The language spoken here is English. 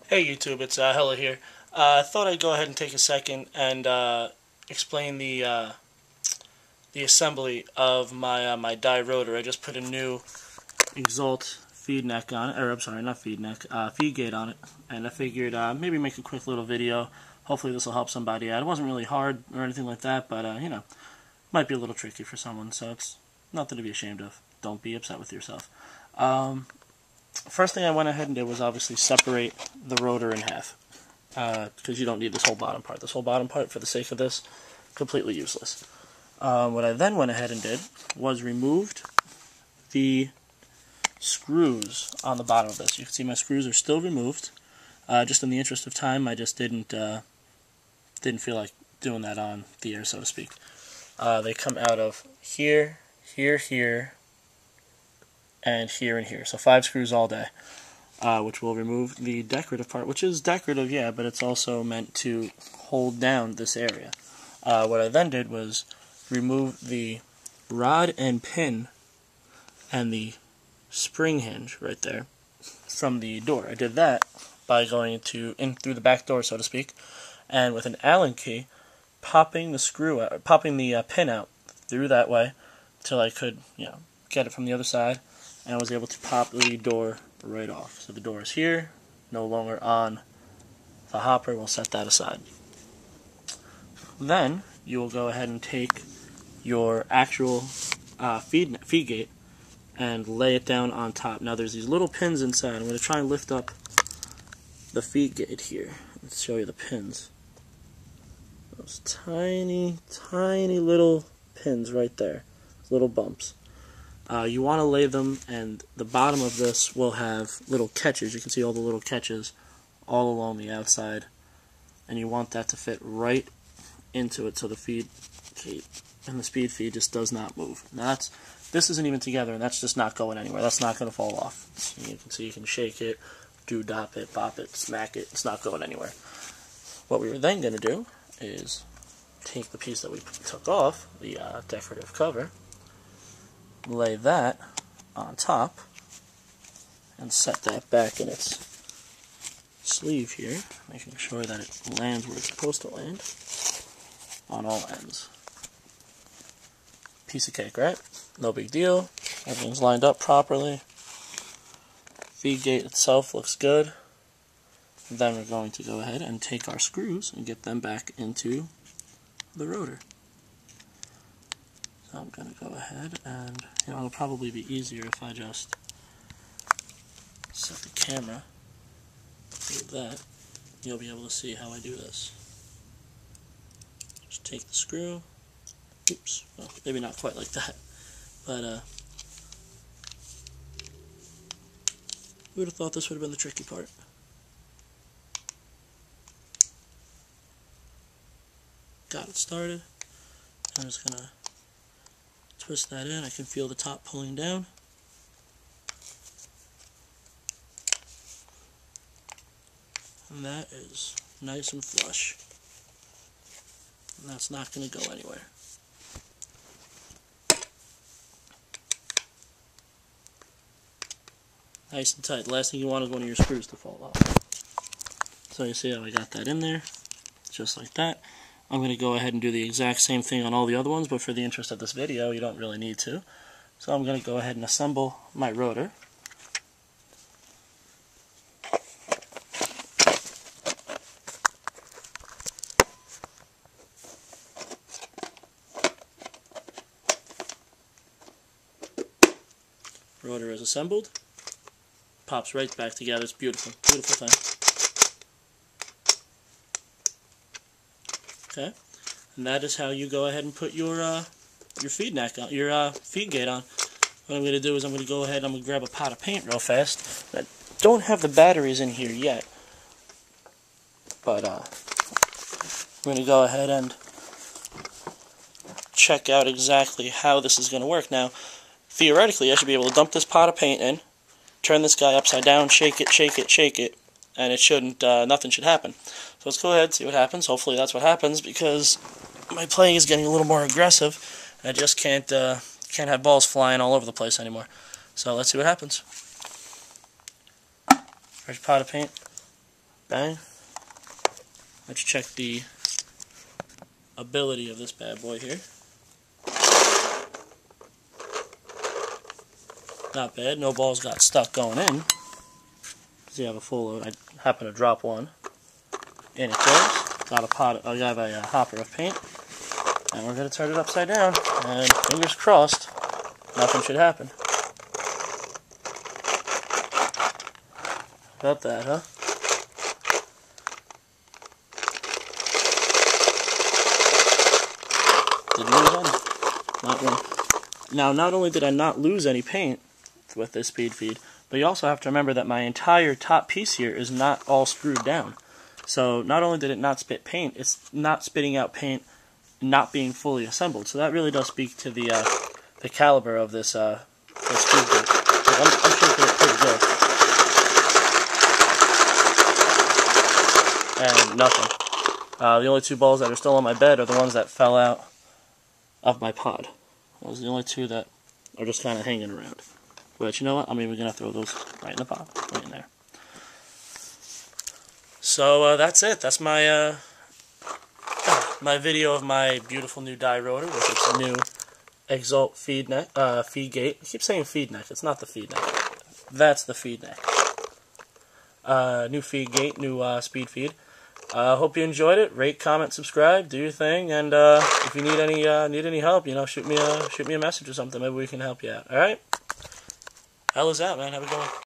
Hey YouTube, it's Hella here. I thought I'd go ahead and take a second and explain the assembly of my die rotor. I just put a new EXALT feed neck on it, or I'm sorry, not feed neck, feed gate on it, and I figured maybe make a quick little video. Hopefully this will help somebody out. It wasn't really hard or anything like that, but you know, might be a little tricky for someone, so it's nothing to be ashamed of. Don't be upset with yourself. First thing I went ahead and did was obviously separate the rotor in half, because you don't need this whole bottom part. This whole bottom part, for the sake of this, completely useless. What I then went ahead and did was removed the screws on the bottom of this. You can see my screws are still removed. Just in the interest of time, I just didn't feel like doing that on the air, so to speak. They come out of here, here, here, and here and here. So 5 screws all day, which will remove the decorative part, which is decorative, yeah, but it's also meant to hold down this area. What I then did was remove the rod and pin and the spring hinge right there from the door. I did that by going in through the back door, so to speak, and with an Allen key, popping the pin out through that way till I could, get it from the other side. And I was able to pop the door right off. So the door is here, no longer on the hopper. We'll set that aside. Then you will go ahead and take your actual feed gate and lay it down on top. Now there's these little pins inside. I'm going to try and lift up the feed gate here. Let's show you the pins. Those tiny, tiny little pins right there. Little bumps. You want to lay them, and the bottom of this will have little catches. You can see all the little catches all along the outside, and you want that to fit right into it so the feed gate and the speed feed just does not move. Now this isn't even together, and that's just not going anywhere. That's not going to fall off. So you can see you can shake it, dop it, bop it, smack it. It's not going anywhere. What we were then going to do is take the piece that we took off, the decorative cover, lay that on top, and set that back in its sleeve here, making sure that it lands where it's supposed to land on all ends. Piece of cake, right? No big deal. Everything's lined up properly. Feed gate itself looks good. Then we're going to go ahead and take our screws and get them back into the rotor. So I'm going to go ahead and, it'll probably be easier if I just set the camera like that. You'll be able to see how I do this. Just take the screw. Oops, well, maybe not quite like that. But, who would have thought this would have been the tricky part? Got it started. I'm just going to twist that in. I can feel the top pulling down. And that is nice and flush. And that's not going to go anywhere. Nice and tight. The last thing you want is one of your screws to fall off. So you see how I got that in there, just like that. I'm going to go ahead and do the exact same thing on all the other ones, but for the interest of this video, you don't really need to. So I'm going to go ahead and assemble my rotor. Rotor is assembled. Pops right back together. It's beautiful. Beautiful thing. Okay, and that is how you go ahead and put your feed neck on, your feed gate on. What I'm going to do is I'm going to go ahead and I'm going to grab a pot of paint real fast. I don't have the batteries in here yet, but I'm going to go ahead and check out exactly how this is going to work. Now, theoretically, I should be able to dump this pot of paint in, turn this guy upside down, shake it, shake it, shake it, and it shouldn't, nothing should happen. So let's go ahead and see what happens. Hopefully that's what happens, because my playing is getting a little more aggressive. I just can't have balls flying all over the place anymore. So let's see what happens. Fresh pot of paint. Bang. Let's check the ability of this bad boy here. Not bad. No balls got stuck going in. So you have a full load. I happen to drop one. In it goes. Got a pot. I have a hopper of paint. And we're going to turn it upside down. And fingers crossed, nothing should happen. About that, huh? Didn't lose any. Not one. Now, not only did I not lose any paint with this speed feed, but you also have to remember that my entire top piece here is not all screwed down. So not only did it not spit paint, it's not spitting out paint, not being fully assembled. So that really does speak to the caliber of this speed feed. I'm sure it's pretty good. And nothing. The only two balls that are still on my bed are the ones that fell out of my pod. Those are the only two that are just kind of hanging around. But you know what? I'm even going to throw those right in the pot. Right in there. So that's it. That's my my video of my beautiful new die rotor with its new EXALT feed neck, feed gate. I keep saying feed neck. It's not the feed neck. That's the feed neck. New feed gate, new speed feed. Hope you enjoyed it. Rate, comment, subscribe, do your thing, and if you need any help, you know, shoot me a message or something. Maybe we can help you out. All right. Hell is out, man. Have a good one.